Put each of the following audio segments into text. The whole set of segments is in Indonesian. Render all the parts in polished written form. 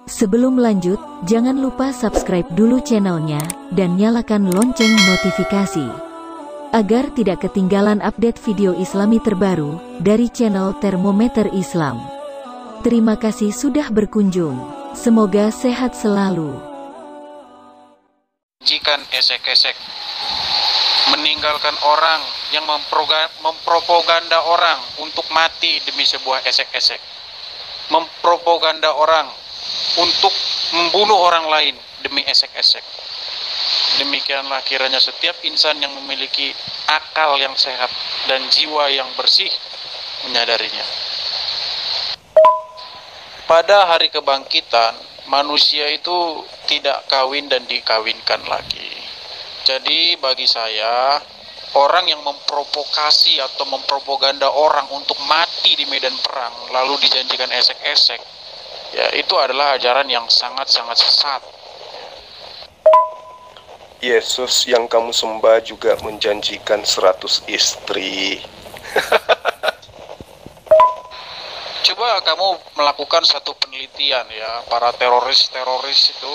Sebelum lanjut, jangan lupa subscribe dulu channelnya, dan nyalakan lonceng notifikasi, agar tidak ketinggalan update video islami terbaru, dari channel Termometer Islam. Terima kasih sudah berkunjung, semoga sehat selalu. Jika esek-esek, meninggalkan orang yang mempropaganda orang untuk mati demi sebuah esek-esek, mempropaganda orang untuk membunuh orang lain demi esek-esek. Demikianlah kiranya setiap insan yang memiliki akal yang sehat dan jiwa yang bersih menyadarinya. Pada hari kebangkitan, manusia itu tidak kawin dan dikawinkan lagi. Jadi bagi saya, orang yang memprovokasi atau mempropaganda orang untuk mati di medan perang lalu dijanjikan esek-esek, ya itu adalah ajaran yang sangat-sangat sesat. Yesus yang kamu sembah juga menjanjikan 100 istri. Coba kamu melakukan satu penelitian ya, para teroris itu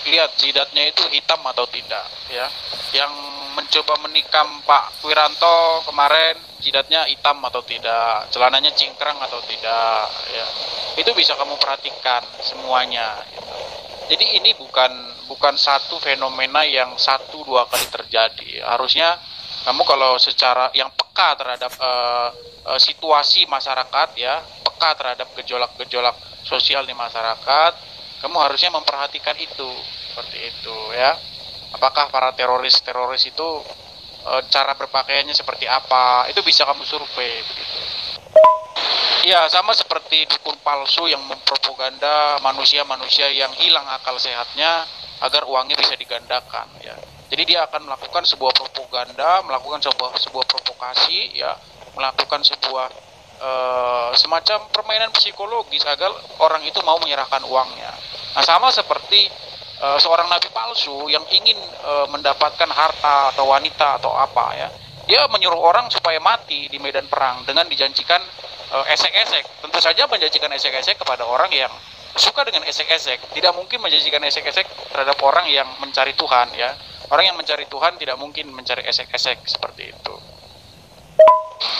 lihat jidatnya itu hitam atau tidak ya. Yang mencoba menikam Pak Wiranto kemarin jidatnya hitam atau tidak, celananya cingkrang atau tidak ya. Itu bisa kamu perhatikan semuanya gitu. Jadi ini bukan satu fenomena yang 1-2 kali terjadi. Harusnya kamu kalau secara yang peka terhadap situasi masyarakat ya, peka terhadap gejolak-gejolak sosial di masyarakat, kamu harusnya memperhatikan itu seperti itu ya. Apakah para teroris itu cara berpakaiannya seperti apa? Itu bisa kamu survei begitu. Ya, sama seperti dukun palsu yang mempropaganda manusia-manusia yang hilang akal sehatnya agar uangnya bisa digandakan ya. Jadi dia akan melakukan sebuah propaganda, melakukan sebuah provokasi ya, melakukan sebuah semacam permainan psikologis agar orang itu mau menyerahkan uangnya. Nah, sama seperti seorang nabi palsu yang ingin mendapatkan harta atau wanita atau apa ya. Dia menyuruh orang supaya mati di medan perang dengan dijanjikan esek-esek. Tentu saja menjanjikan esek-esek kepada orang yang suka dengan esek-esek. Tidak mungkin menjanjikan esek-esek terhadap orang yang mencari Tuhan ya. Orang yang mencari Tuhan tidak mungkin mencari esek-esek seperti itu.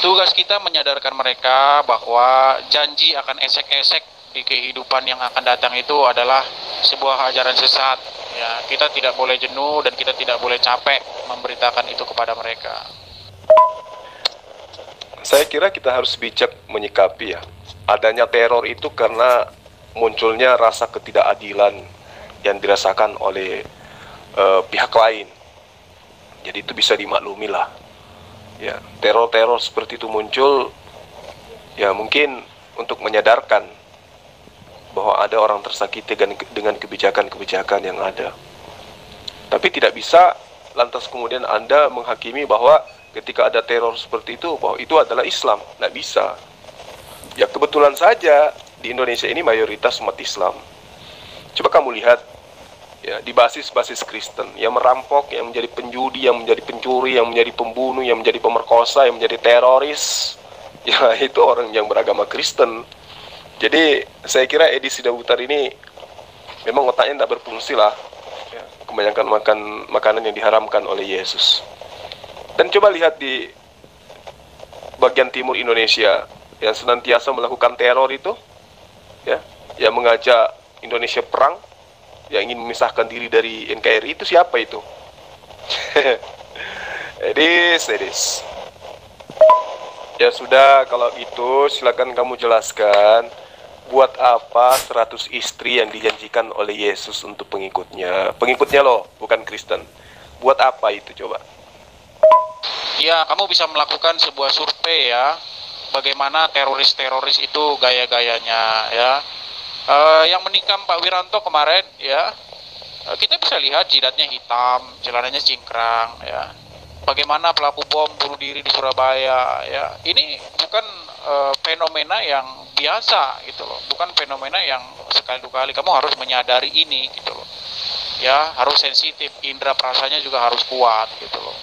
Tugas kita menyadarkan mereka bahwa janji akan esek-esek di kehidupan yang akan datang itu adalah sebuah ajaran sesat ya. Kita tidak boleh jenuh dan kita tidak boleh capek memberitakan itu kepada mereka. Saya kira kita harus bijak menyikapi ya. Adanya teror itu karena munculnya rasa ketidakadilan yang dirasakan oleh pihak lain. Jadi itu bisa dimaklumi lah. Ya, teror-teror seperti itu muncul ya mungkin untuk menyadarkan bahwa ada orang tersakiti dengan kebijakan-kebijakan yang ada. Tapi tidak bisa lantas kemudian Anda menghakimi bahwa ketika ada teror seperti itu, bahwa itu adalah Islam. Nggak bisa. Ya kebetulan saja di Indonesia ini mayoritas umat Islam. Coba kamu lihat ya, di basis-basis Kristen yang merampok, yang menjadi penjudi, yang menjadi pencuri, yang menjadi pembunuh, yang menjadi pemerkosa, yang menjadi teroris, ya itu orang yang beragama Kristen. Jadi saya kira Edi Sidabutar ini memang otaknya tidak berfungsi lah ya, kebanyakan makan makanan yang diharamkan oleh Yesus. Dan coba lihat di bagian timur Indonesia yang senantiasa melakukan teror itu ya, yang mengajak Indonesia perang, yang ingin memisahkan diri dari NKRI, itu siapa itu? Edis. Ya sudah, kalau gitu silakan kamu jelaskan buat apa 100 istri yang dijanjikan oleh Yesus untuk pengikutnya. Pengikutnya loh, bukan Kristen. Buat apa itu coba? Ya, kamu bisa melakukan sebuah survei ya, bagaimana teroris itu gaya-gayanya ya. Yang menikam Pak Wiranto kemarin ya, kita bisa lihat jidatnya hitam, celananya cingkrang ya. Bagaimana pelaku bom bunuh diri di Surabaya ya. Ini bukan fenomena yang biasa gitu loh, bukan fenomena yang sekali dua kali. Kamu harus menyadari ini gitu loh. Ya, harus sensitif, indera perasanya juga harus kuat gitu loh.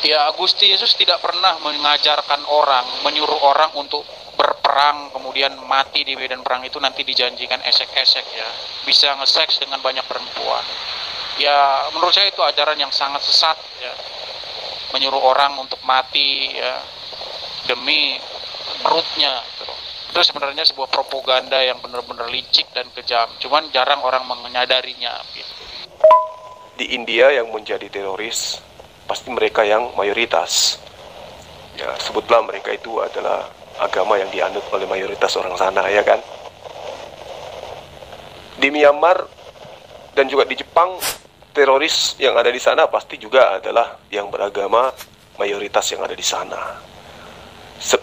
Ya, Gusti Yesus tidak pernah mengajarkan orang, menyuruh orang untuk berperang perang kemudian mati di medan perang itu nanti dijanjikan esek-esek ya, bisa nge-seks dengan banyak perempuan. Ya menurut saya itu ajaran yang sangat sesat ya, menyuruh orang untuk mati ya demi perutnya gitu. Itu sebenarnya sebuah propaganda yang benar-benar licik dan kejam, cuman jarang orang menyadarinya gitu. Di India yang menjadi teroris pasti mereka yang mayoritas. Ya, sebutlah mereka itu adalah agama yang dianut oleh mayoritas orang sana, ya kan? Di Myanmar dan juga di Jepang, teroris yang ada di sana pasti juga adalah yang beragama mayoritas yang ada di sana.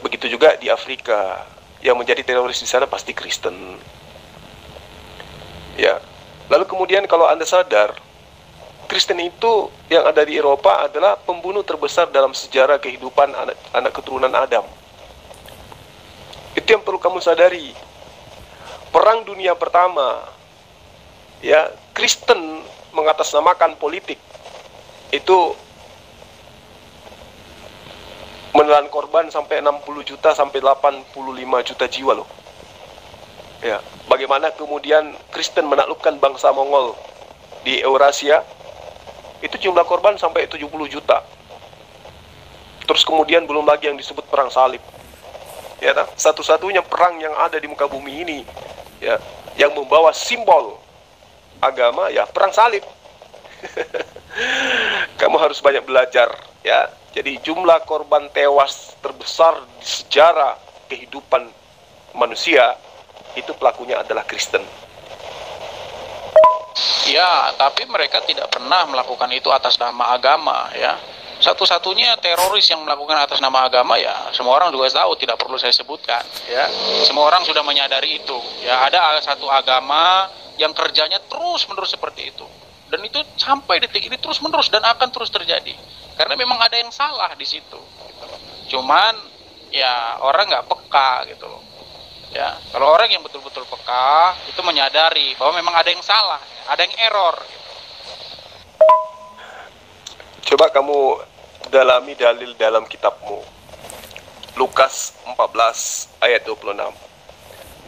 Begitu juga di Afrika, yang menjadi teroris di sana pasti Kristen. Ya. Lalu kemudian kalau Anda sadar, Kristen itu yang ada di Eropa adalah pembunuh terbesar dalam sejarah kehidupan anak keturunan Adam. Itu yang perlu kamu sadari. Perang Dunia Pertama, ya, Kristen mengatasnamakan politik itu menelan korban sampai 60 juta sampai 85 juta jiwa loh. Ya, bagaimana kemudian Kristen menaklukkan bangsa Mongol di Eurasia? Itu jumlah korban sampai 70 juta. Terus kemudian belum lagi yang disebut perang salib. Ya, satu-satunya perang yang ada di muka bumi ini ya, yang membawa simbol agama ya perang salib. Kamu harus banyak belajar ya. Jadi jumlah korban tewas terbesar di sejarah kehidupan manusia itu pelakunya adalah Kristen. Ya, tapi mereka tidak pernah melakukan itu atas nama agama ya. Satu-satunya teroris yang melakukan atas nama agama ya semua orang juga tahu, tidak perlu saya sebutkan ya. Semua orang sudah menyadari itu. Ya, ada satu agama yang kerjanya terus-menerus seperti itu. Dan itu sampai detik ini terus-menerus dan akan terus terjadi. Karena memang ada yang salah di situ gitu. Cuman ya orang nggak peka gitu loh. Ya, kalau orang yang betul-betul peka itu menyadari bahwa memang ada yang salah, ada yang error gitu. Coba kamu dalami dalil dalam kitabmu. Lukas 14 ayat 26.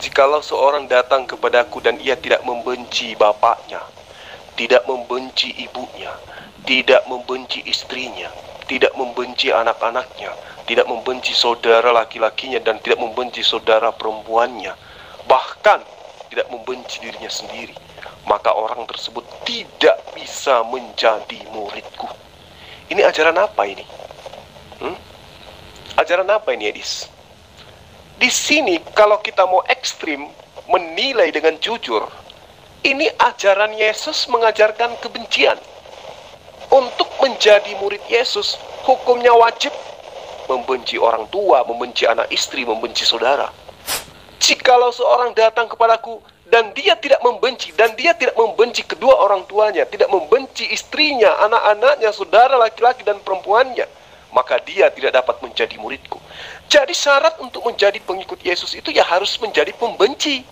Jikalau seorang datang kepadaku dan ia tidak membenci bapaknya, tidak membenci ibunya, tidak membenci istrinya, tidak membenci anak-anaknya, tidak membenci saudara laki-lakinya dan tidak membenci saudara perempuannya, bahkan tidak membenci dirinya sendiri, maka orang tersebut tidak bisa menjadi muridku. Ini ajaran apa ini? Ajaran apa ini, Edis? Di sini kalau kita mau ekstrim menilai dengan jujur, ini ajaran Yesus mengajarkan kebencian. Untuk menjadi murid Yesus, hukumnya wajib membenci orang tua, membenci anak istri, membenci saudara. Jikalau seorang datang kepadaku dan dia tidak membenci kedua orang tuanya, tidak membenci istrinya, anak-anaknya, saudara laki-laki dan perempuannya, maka dia tidak dapat menjadi muridku. Jadi syarat untuk menjadi pengikut Yesus itu ya harus menjadi pembenci.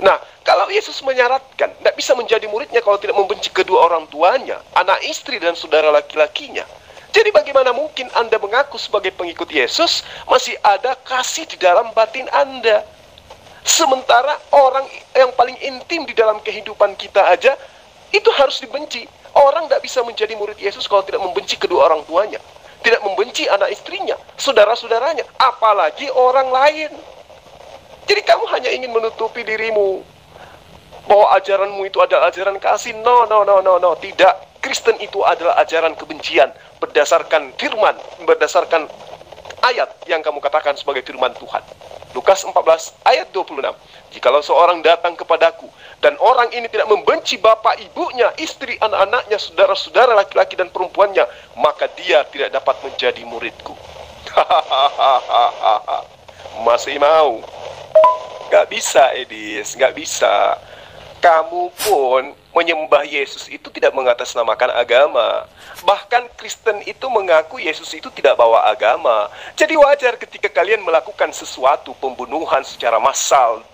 Nah, kalau Yesus menyaratkan tidak bisa menjadi muridnya kalau tidak membenci kedua orang tuanya, anak istri dan saudara laki-lakinya. Jadi bagaimana mungkin Anda mengaku sebagai pengikut Yesus masih ada kasih di dalam batin Anda? Sementara orang yang paling intim di dalam kehidupan kita aja itu harus dibenci. Orang tidak bisa menjadi murid Yesus kalau tidak membenci kedua orang tuanya, tidak membenci anak istrinya, saudara-saudaranya, apalagi orang lain. Jadi kamu hanya ingin menutupi dirimu bahwa ajaranmu itu adalah ajaran kasih. No, tidak. Kristen itu adalah ajaran kebencian berdasarkan firman, berdasarkan ayat yang kamu katakan sebagai firman Tuhan. Lukas 14 ayat 26. Jikalau seorang datang kepadaku dan orang ini tidak membenci bapak ibunya, istri, anak-anaknya, saudara-saudara laki-laki dan perempuannya, maka dia tidak dapat menjadi muridku. Masih mau? Gak bisa, Edis, gak bisa. Kamu pun menyembah Yesus itu tidak mengatasnamakan agama. Bahkan Kristen itu mengaku Yesus itu tidak bawa agama. Jadi wajar ketika kalian melakukan sesuatu pembunuhan secara massal,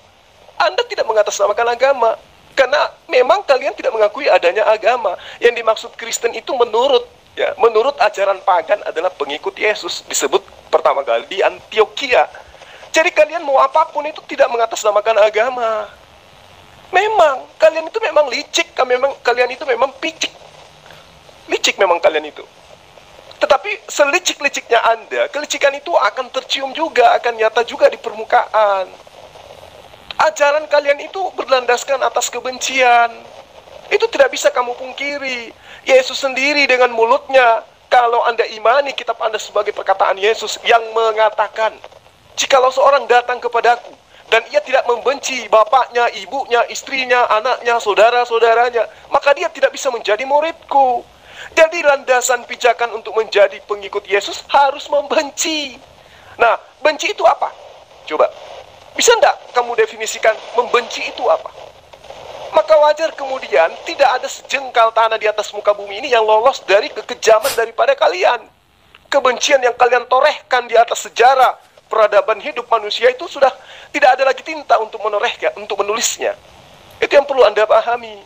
Anda tidak mengatasnamakan agama. Karena memang kalian tidak mengakui adanya agama. Yang dimaksud Kristen itu menurut ajaran pagan adalah pengikut Yesus. Disebut pertama kali di Antioquia. Jadi kalian mau apapun itu tidak mengatasnamakan agama. Memang kalian itu memang licik, kalian itu memang picik. Licik memang kalian itu. Tetapi selicik-liciknya Anda, kelicikan itu akan tercium juga, akan nyata juga di permukaan. Ajaran kalian itu berlandaskan atas kebencian. Itu tidak bisa kamu pungkiri. Yesus sendiri dengan mulutnya, kalau Anda imani kitab Anda sebagai perkataan Yesus yang mengatakan, jikalau seorang datang kepadaku, dan ia tidak membenci bapaknya, ibunya, istrinya, anaknya, saudara-saudaranya, maka dia tidak bisa menjadi muridku. Jadi landasan pijakan untuk menjadi pengikut Yesus harus membenci. Nah, benci itu apa? Coba, bisa enggak kamu definisikan membenci itu apa? Maka wajar kemudian tidak ada sejengkal tanah di atas muka bumi ini yang lolos dari kekejaman daripada kalian. Kebencian yang kalian torehkan di atas sejarah peradaban hidup manusia itu sudah tidak ada lagi tinta untuk menorehnya, untuk menulisnya. Itu yang perlu Anda pahami.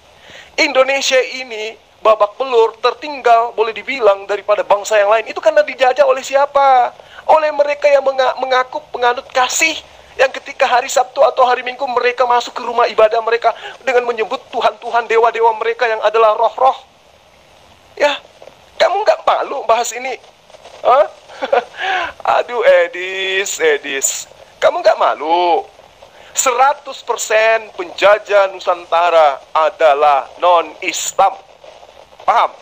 Indonesia ini babak belur, tertinggal boleh dibilang daripada bangsa yang lain. Itu karena dijajah oleh siapa? Oleh mereka yang mengaku penganut kasih, yang ketika hari Sabtu atau hari Minggu mereka masuk ke rumah ibadah mereka dengan menyebut Tuhan-Tuhan, dewa-dewa mereka yang adalah roh-roh. Ya, kamu nggak malu bahas ini? Hah? Aduh Edis, kamu nggak malu? 100% penjajah Nusantara adalah non-Islam. Paham?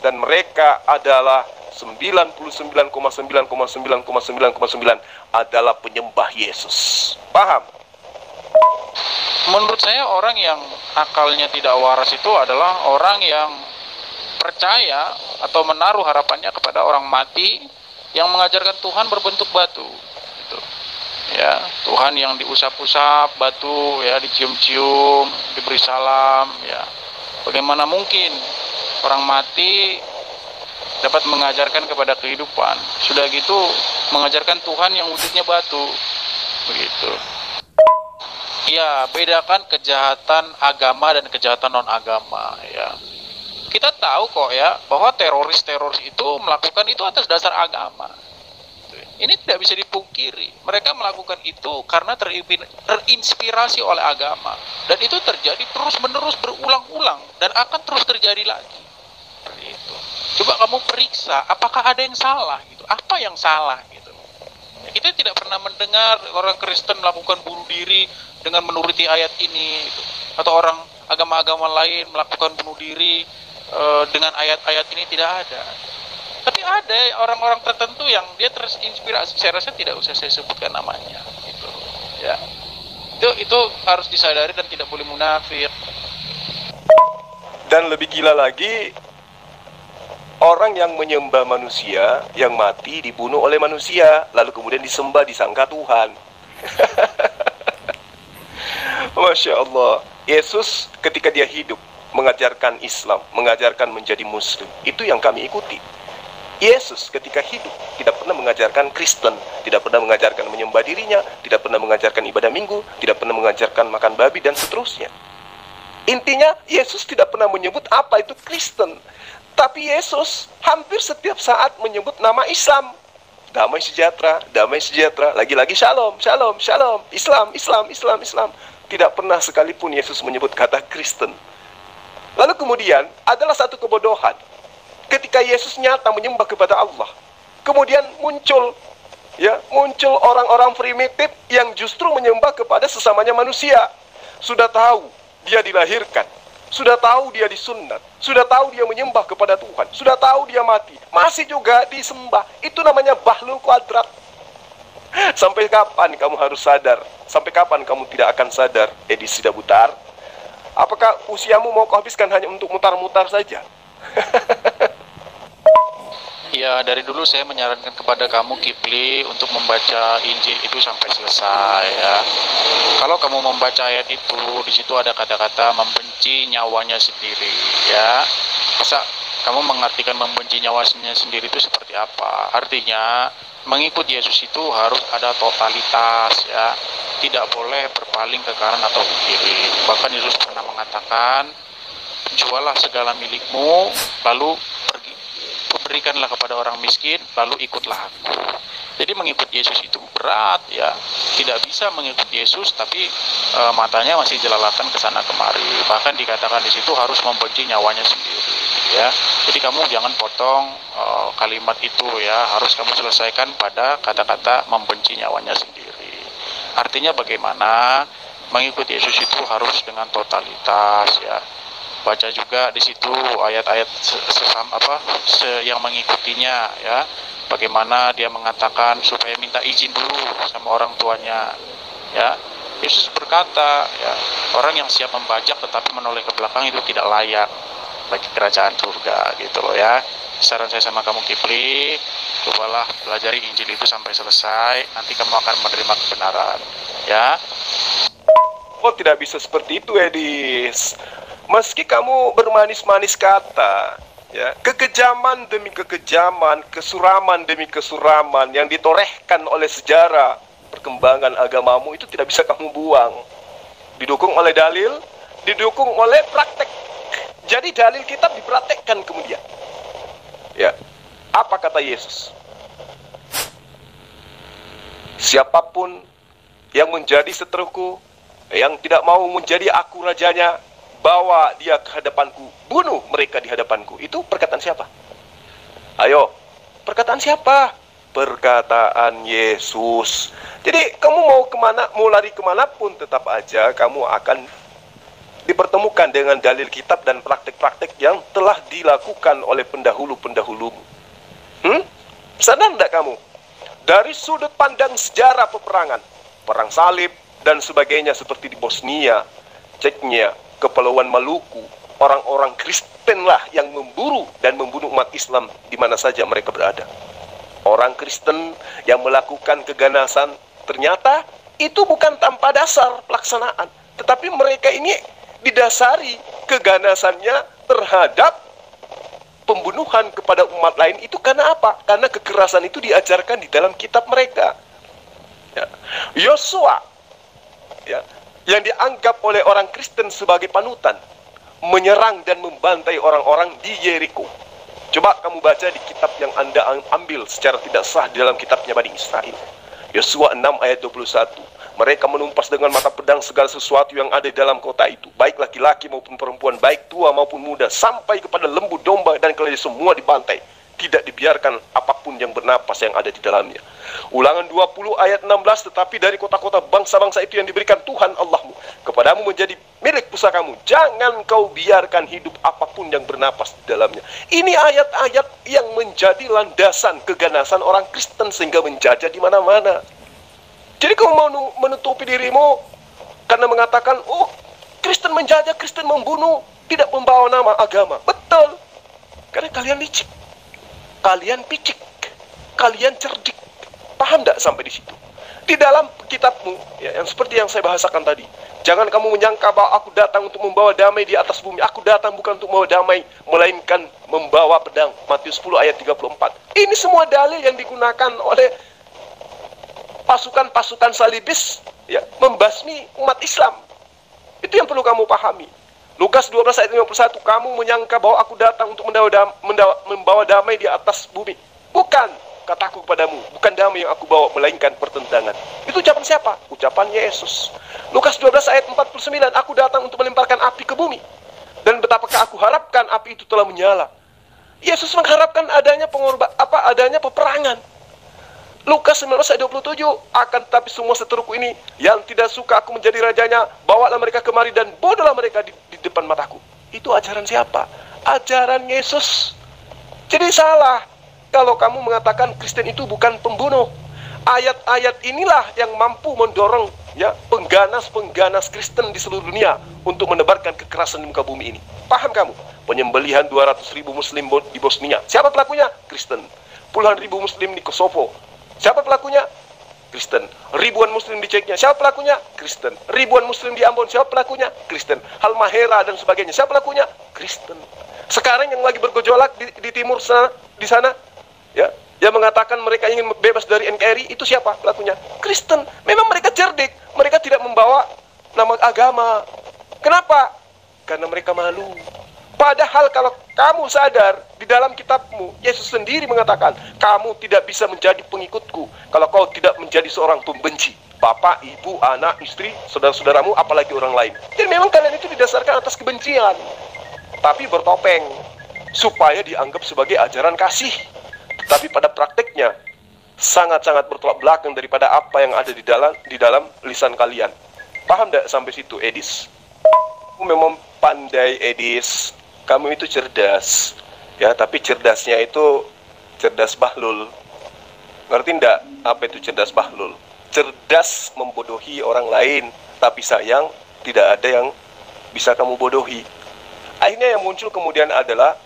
Dan mereka adalah 99,9,9,9,9,9 adalah penyembah Yesus. Paham? Menurut saya orang yang akalnya tidak waras itu adalah orang yang percaya atau menaruh harapannya kepada orang mati yang mengajarkan Tuhan berbentuk batu. Gitu. Ya, Tuhan yang diusap-usap batu, ya, dicium-cium, diberi salam, ya. Bagaimana mungkin orang mati dapat mengajarkan kepada kehidupan? Sudah gitu mengajarkan Tuhan yang wujudnya batu. Begitu. Ya, bedakan kejahatan agama dan kejahatan non-agama, ya. Kita tahu kok ya bahwa teroris-teroris itu melakukan itu atas dasar agama. Ini tidak bisa dipungkiri. Mereka melakukan itu karena terinspirasi oleh agama. Dan itu terjadi terus-menerus berulang-ulang dan akan terus terjadi lagi. Itu. Coba kamu periksa apakah ada yang salah gitu. Apa yang salah gitu. Ya, kita tidak pernah mendengar orang Kristen melakukan bunuh diri dengan menuruti ayat ini gitu. Atau orang agama-agama lain melakukan bunuh diri dengan ayat-ayat ini, tidak ada. Tapi ada orang-orang tertentu yang dia terinspirasi. Saya rasa tidak usah saya sebutkan namanya gitu. Ya. Itu harus disadari dan tidak boleh munafik. Dan lebih gila lagi, orang yang menyembah manusia, yang mati dibunuh oleh manusia, lalu kemudian disembah, disangka Tuhan. Masya Allah. Yesus ketika dia hidup mengajarkan Islam, mengajarkan menjadi Muslim. Itu yang kami ikuti. Yesus ketika hidup tidak pernah mengajarkan Kristen, tidak pernah mengajarkan menyembah dirinya, tidak pernah mengajarkan ibadah minggu, tidak pernah mengajarkan makan babi dan seterusnya. Intinya Yesus tidak pernah menyebut apa itu Kristen. Tapi Yesus hampir setiap saat menyebut nama Islam. Damai sejahtera, lagi-lagi shalom, shalom, shalom, Islam, Islam, Islam, Islam. Tidak pernah sekalipun Yesus menyebut kata Kristen. Lalu kemudian adalah satu kebodohan. Ketika Yesus nyata menyembah kepada Allah, kemudian muncul orang-orang primitif yang justru menyembah kepada sesamanya manusia. Sudah tahu dia dilahirkan, sudah tahu dia disunat, sudah tahu dia menyembah kepada Tuhan, sudah tahu dia mati, masih juga disembah. Itu namanya bahlul kuadrat. Sampai kapan kamu harus sadar? Sampai kapan kamu tidak akan sadar, Edis Sidabutar? Apakah usiamu mau kau habiskan hanya untuk mutar-mutar saja? Ya, dari dulu saya menyarankan kepada kamu, Kipli, untuk membaca Injil itu sampai selesai, ya. Kalau kamu membaca ayat itu, di situ ada kata-kata membenci nyawanya sendiri, ya. Masa kamu mengartikan membenci nyawanya sendiri itu seperti apa? Artinya, mengikut Yesus itu harus ada totalitas, ya. Tidak boleh berpaling ke kanan atau ke kiri. Bahkan Yesus pernah mengatakan, jualah segala milikmu, lalu berikanlah kepada orang miskin, lalu ikutlah aku. Jadi mengikut Yesus itu berat ya, tidak bisa mengikut Yesus tapi matanya masih jelalatan ke sana kemari. Bahkan dikatakan di situ harus membenci nyawanya sendiri ya. Jadi kamu jangan potong kalimat itu ya, harus kamu selesaikan pada kata-kata membenci nyawanya sendiri. Artinya bagaimana? Mengikut Yesus itu harus dengan totalitas ya. Baca juga di situ ayat-ayat yang mengikutinya ya. Bagaimana dia mengatakan supaya minta izin dulu sama orang tuanya ya. Yesus berkata ya, orang yang siap membajak tetapi menoleh ke belakang itu tidak layak bagi kerajaan surga gitu loh ya. Saran saya sama kamu Kifli, cobalah pelajari Injil itu sampai selesai, nanti kamu akan menerima kebenaran ya. Oh, tidak bisa seperti itu, Edis. Meski kamu bermanis-manis kata, ya, kekejaman demi kekejaman, kesuraman demi kesuraman yang ditorehkan oleh sejarah perkembangan agamamu itu tidak bisa kamu buang. Didukung oleh dalil, didukung oleh praktek. Jadi dalil kitab dipraktekkan kemudian. Ya, apa kata Yesus? Siapapun yang menjadi seteruku, yang tidak mau menjadi aku rajanya, bawa dia ke hadapanku, bunuh mereka di hadapanku. Itu perkataan siapa? Ayo, perkataan siapa? Perkataan Yesus. Jadi kamu mau kemana, mau lari kemanapun, tetap aja kamu akan dipertemukan dengan dalil kitab dan praktek-praktek yang telah dilakukan oleh pendahulu-pendahulumu. Sadar tidak kamu? Dari sudut pandang sejarah peperangan, perang salib dan sebagainya seperti di Bosnia, Chechnya, Kepulauan Maluku, orang-orang Kristen lah yang memburu dan membunuh umat Islam di mana saja mereka berada. Orang Kristen yang melakukan keganasan ternyata itu bukan tanpa dasar pelaksanaan, tetapi mereka ini didasari keganasannya terhadap pembunuhan kepada umat lain itu karena apa? Karena kekerasan itu diajarkan di dalam kitab mereka. Ya. Yosua, ya, yang dianggap oleh orang Kristen sebagai panutan, menyerang dan membantai orang-orang di Yeriko. Coba kamu baca di kitab yang Anda ambil secara tidak sah di dalam kitabnya Bani Israel. Yosua 6 ayat 21. Mereka menumpas dengan mata pedang segala sesuatu yang ada di dalam kota itu, baik laki-laki maupun perempuan, baik tua maupun muda, sampai kepada lembu, domba, dan keledai semua dibantai. Tidak dibiarkan apapun yang bernapas yang ada di dalamnya. Ulangan 20 ayat 16, tetapi dari kota-kota bangsa-bangsa itu yang diberikan Tuhan Allahmu kepadamu menjadi milik pusakamu, jangan kau biarkan hidup apapun yang bernapas di dalamnya. Ini ayat-ayat yang menjadi landasan keganasan orang Kristen sehingga menjajah di mana-mana. Jadi kamu mau menutupi dirimu karena mengatakan, oh, Kristen menjajah, Kristen membunuh, tidak membawa nama agama. Betul, karena kalian licik, kalian picik, kalian cerdik. Paham tidak sampai di situ? Di dalam kitabmu, ya, yang seperti yang saya bahasakan tadi, jangan kamu menyangka bahwa aku datang untuk membawa damai di atas bumi. Aku datang bukan untuk membawa damai, melainkan membawa pedang. Matius 10 ayat 34. Ini semua dalil yang digunakan oleh pasukan-pasukan salibis, ya, membasmi umat Islam. Itu yang perlu kamu pahami. Lukas 12 ayat 51, kamu menyangka bahwa aku datang untuk membawa damai di atas bumi. Bukan, kataku kepadamu, bukan damai yang aku bawa, melainkan pertentangan. Itu ucapan siapa? Ucapan Yesus. Lukas 12 ayat 49, aku datang untuk melemparkan api ke bumi. Dan betapakah aku harapkan api itu telah menyala. Yesus mengharapkan adanya adanya peperangan. Lukas 19 ayat 27, akan tetapi semua seteruku ini yang tidak suka aku menjadi rajanya, bawalah mereka kemari dan bodohlah mereka di depan mataku. Itu ajaran siapa? Ajaran Yesus. Jadi salah kalau kamu mengatakan Kristen itu bukan pembunuh. Ayat-ayat inilah yang mampu mendorong, ya, pengganas-pengganas Kristen di seluruh dunia untuk menebarkan kekerasan di muka bumi ini. Paham kamu? Penyembelihan 200.000 muslim di Bosnia. Siapa pelakunya? Kristen. Puluhan ribu muslim di Kosovo. Siapa pelakunya? Kristen. Ribuan muslim di Chechnya. Siapa pelakunya? Kristen. Ribuan muslim di Ambon. Siapa pelakunya? Kristen. Halmahera dan sebagainya. Siapa pelakunya? Kristen. Sekarang yang lagi bergejolak di timur sana, di sana, ya, yang mengatakan mereka ingin bebas dari NKRI, itu siapa pelakunya? Kristen. Memang mereka cerdik. Mereka tidak membawa nama agama. Kenapa? Karena mereka malu. Padahal kalau kamu sadar, di dalam kitabmu, Yesus sendiri mengatakan, kamu tidak bisa menjadi pengikutku kalau kau tidak menjadi seorang pembenci. Bapak, ibu, anak, istri, saudara-saudaramu, apalagi orang lain. Jadi memang kalian itu didasarkan atas kebencian, tapi bertopeng, supaya dianggap sebagai ajaran kasih. Tapi pada prakteknya, sangat-sangat bertolak belakang daripada apa yang ada di dalam lisan kalian. Paham tidak sampai situ, Edis? Kamu memang pandai, Edis. Kamu itu cerdas, ya. Tapi cerdasnya itu cerdas bahlul. Ngerti ndak apa itu cerdas bahlul? Cerdas membodohi orang lain, tapi sayang tidak ada yang bisa kamu bodohi. Akhirnya yang muncul kemudian adalah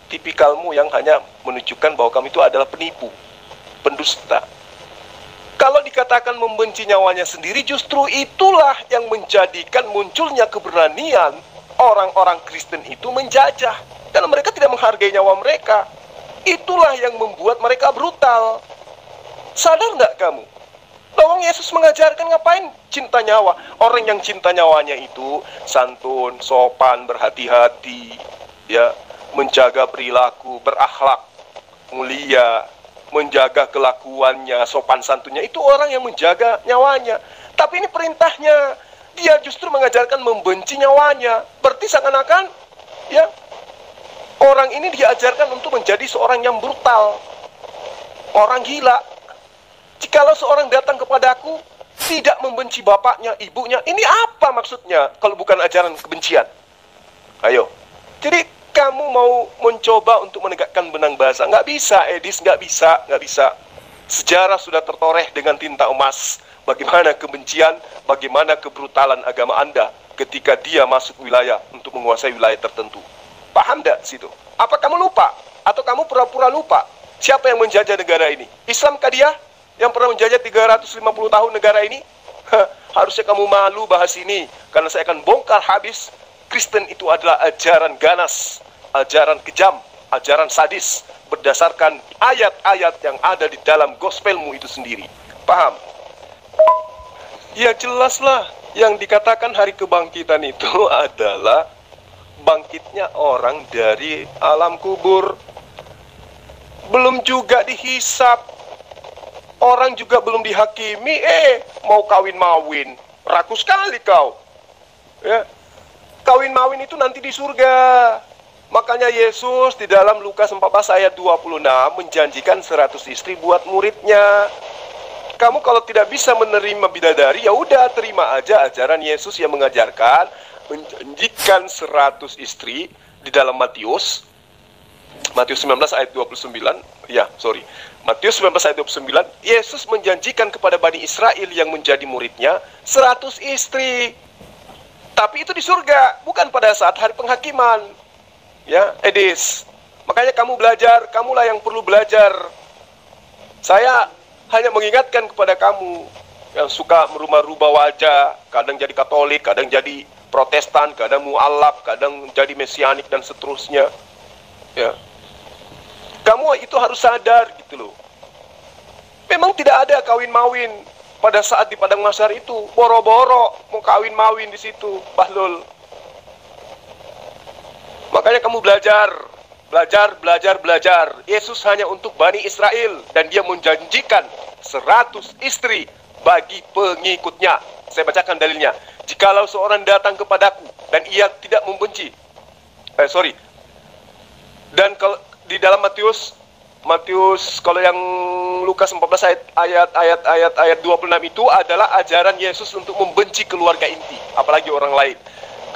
tipikalmu yang hanya menunjukkan bahwa kamu itu adalah penipu, pendusta. Kalau dikatakan membenci nyawanya sendiri, justru itulah yang menjadikan munculnya keberanian orang-orang Kristen itu menjajah. Karena mereka tidak menghargai nyawa mereka. Itulah yang membuat mereka brutal. Sadar nggak kamu? Tolong Yesus mengajarkan ngapain cinta nyawa. Orang yang cinta nyawanya itu santun, sopan, berhati-hati, ya, menjaga perilaku, berakhlak, mulia, menjaga kelakuannya, sopan santunnya. Itu orang yang menjaga nyawanya. Tapi ini perintahnya. Dia justru mengajarkan membenci nyawanya. Berarti seakan-akan, ya, orang ini diajarkan untuk menjadi seorang yang brutal, orang gila. Jikalau seorang datang kepadaku tidak membenci bapaknya, ibunya, ini apa maksudnya kalau bukan ajaran kebencian? Ayo. Jadi kamu mau mencoba untuk menegakkan benang basah? Nggak bisa, Edis, nggak bisa, nggak bisa. Sejarah sudah tertoreh dengan tinta emas. Bagaimana kebencian, bagaimana kebrutalan agama Anda ketika dia masuk wilayah untuk menguasai wilayah tertentu. Paham tidak situ? Apa kamu lupa? Atau kamu pura-pura lupa? Siapa yang menjajah negara ini? Islamkah dia yang pernah menjajah 350 tahun negara ini? Harusnya kamu malu bahas ini, karena saya akan bongkar habis. Kristen itu adalah ajaran ganas, ajaran kejam, ajaran sadis, berdasarkan ayat-ayat yang ada di dalam gospelmu itu sendiri. Paham? Ya jelaslah, yang dikatakan hari kebangkitan itu adalah bangkitnya orang dari alam kubur. Belum juga dihisap, orang juga belum dihakimi, mau kawin-mawin. Rakus sekali kau, ya. Kawin-mawin itu nanti di surga. Makanya Yesus di dalam Lukas 14 ayat 26 menjanjikan 100 istri buat muridnya. Kamu kalau tidak bisa menerima bidadari, ya udah terima aja ajaran Yesus yang mengajarkan menjanjikan 100 istri di dalam Matius 19 ayat 29. Matius 19 ayat 29. Yesus menjanjikan kepada Bani Israel yang menjadi muridnya 100 istri. Tapi itu di surga, bukan pada saat hari penghakiman. Ya, Edis. Makanya kamu belajar, kamulah yang perlu belajar. Saya hanya mengingatkan kepada kamu yang suka merubah-rubah wajah, kadang jadi Katolik, kadang jadi Protestan, kadang mualaf, kadang jadi Mesianik dan seterusnya. Ya. Kamu itu harus sadar gitu loh. Memang tidak ada kawin-mawin pada saat di padang mahsyar itu. Boro-boro mau kawin-mawin di situ, bahlul. Makanya kamu belajar. Yesus hanya untuk Bani Israel, dan dia menjanjikan 100 istri bagi pengikutnya. Saya bacakan dalilnya. Jikalau seorang datang kepadaku dan ia tidak membenci, dan kalau di dalam Matius kalau yang Lukas 14 ayat 26 itu adalah ajaran Yesus untuk membenci keluarga inti, apalagi orang lain.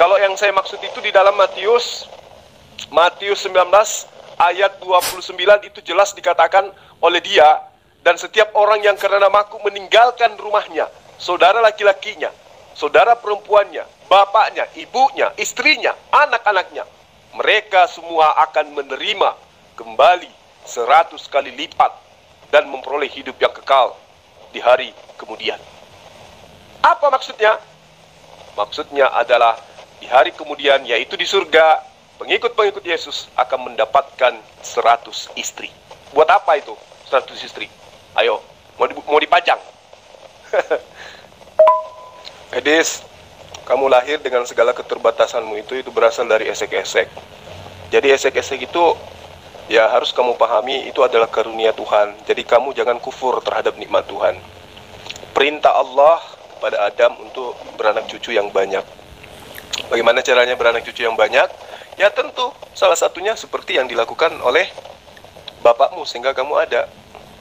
Kalau yang saya maksud itu di dalam Matius 19 ayat 29 itu jelas dikatakan oleh dia, dan setiap orang yang karena namaku meninggalkan rumahnya, saudara laki-lakinya, saudara perempuannya, bapaknya, ibunya, istrinya, anak-anaknya, mereka semua akan menerima kembali 100 kali lipat dan memperoleh hidup yang kekal di hari kemudian. Apa maksudnya? Maksudnya adalah di hari kemudian, yaitu di surga, pengikut-pengikut Yesus akan mendapatkan 100 istri. Buat apa itu 100 istri? Ayo, mau dipajang? Edis, kamu lahir dengan segala keterbatasanmu itu berasal dari esek-esek. Jadi esek-esek itu ya harus kamu pahami itu adalah karunia Tuhan. Jadi kamu jangan kufur terhadap nikmat Tuhan. Perintah Allah kepada Adam untuk beranak cucu yang banyak. Bagaimana caranya beranak cucu yang banyak? Ya tentu salah satunya seperti yang dilakukan oleh bapakmu sehingga kamu ada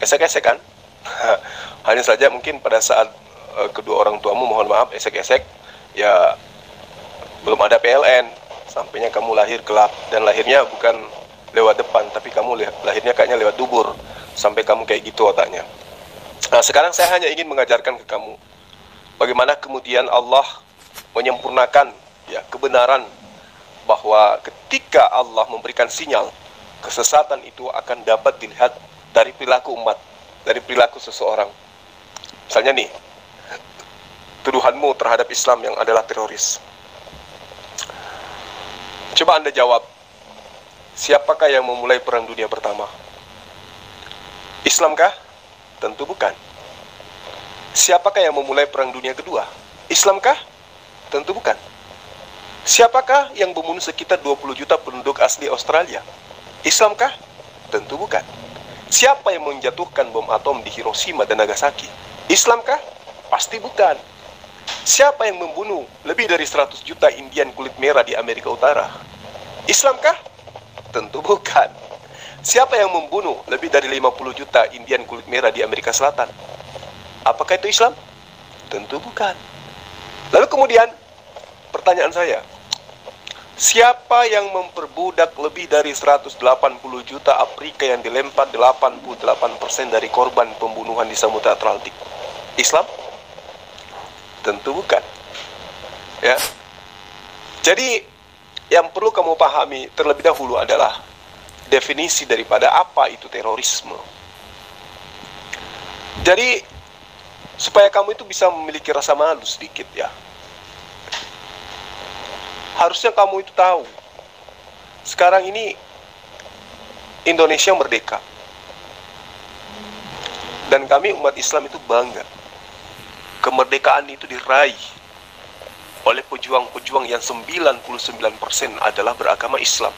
esek-esek kan. Hanya saja mungkin pada saat kedua orang tuamu, mohon maaf, esek-esek, ya belum ada PLN, sampainya kamu lahir gelap, dan lahirnya bukan lewat depan, tapi kamu lahirnya kayaknya lewat dubur, sampai kamu kayak gitu otaknya. Nah, sekarang saya hanya ingin mengajarkan ke kamu bagaimana kemudian Allah menyempurnakan ya kebenaran bahwa ketika Allah memberikan sinyal, kesesatan itu akan dapat dilihat dari perilaku umat, dari perilaku seseorang. Misalnya nih, tuduhanmu terhadap Islam yang adalah teroris. Coba Anda jawab, siapakah yang memulai perang dunia pertama? Islamkah? Tentu bukan. Siapakah yang memulai perang dunia kedua? Islamkah? Tentu bukan. Siapakah yang membunuh sekitar 20 juta penduduk asli Australia? Islamkah? Tentu bukan. Siapa yang menjatuhkan bom atom di Hiroshima dan Nagasaki? Islamkah? Pasti bukan. Siapa yang membunuh lebih dari 100 juta Indian kulit merah di Amerika Utara? Islamkah? Tentu bukan. Siapa yang membunuh lebih dari 50 juta Indian kulit merah di Amerika Selatan? Apakah itu Islam? Tentu bukan. Lalu kemudian, pertanyaan saya, siapa yang memperbudak lebih dari 180 juta Afrika yang dilempar 88% dari korban pembunuhan di Samudra Atlantik? Islam? Tentu bukan. Ya. Jadi yang perlu kamu pahami terlebih dahulu adalah definisi daripada apa itu terorisme. Jadi supaya kamu itu bisa memiliki rasa malu sedikit ya, harusnya kamu itu tahu sekarang ini Indonesia merdeka, dan kami umat Islam itu bangga kemerdekaan itu diraih oleh pejuang-pejuang yang 99% adalah beragama Islam,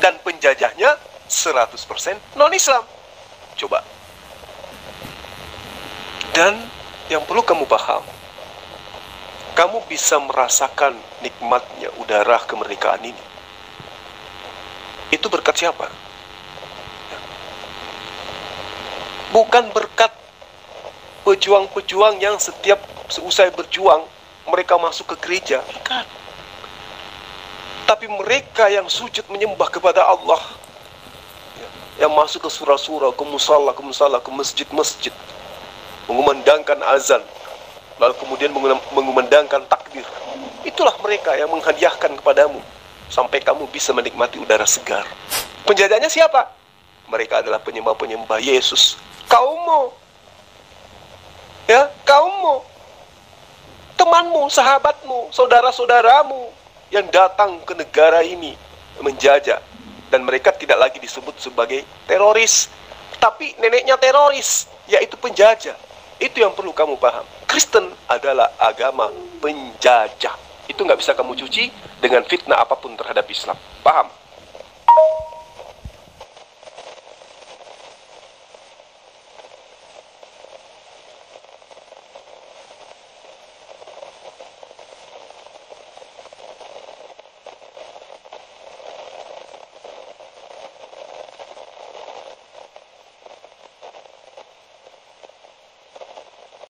dan penjajahnya 100% non-Islam. Coba. Dan yang perlu kamu paham, kamu bisa merasakan nikmatnya udara kemerdekaan ini. Itu berkat siapa? Bukan berkat pejuang-pejuang yang setiap seusai berjuang mereka masuk ke gereja, bukan. Tapi mereka yang sujud menyembah kepada Allah, yang masuk ke surah-surah, ke musalla, ke masjid-masjid, mengumandangkan azan, lalu kemudian mengumandangkan takbir. Itulah mereka yang menghadiahkan kepadamu sampai kamu bisa menikmati udara segar. Penjajahnya siapa? Mereka adalah penyembah-penyembah Yesus. Kaummu, ya, kaummu, temanmu, sahabatmu, saudara-saudaramu yang datang ke negara ini menjajah, dan mereka tidak lagi disebut sebagai teroris, tapi neneknya teroris, yaitu penjajah. Itu yang perlu kamu paham. Kristen adalah agama penjajah. Itu nggak bisa kamu cuci dengan fitnah apapun terhadap Islam. Paham?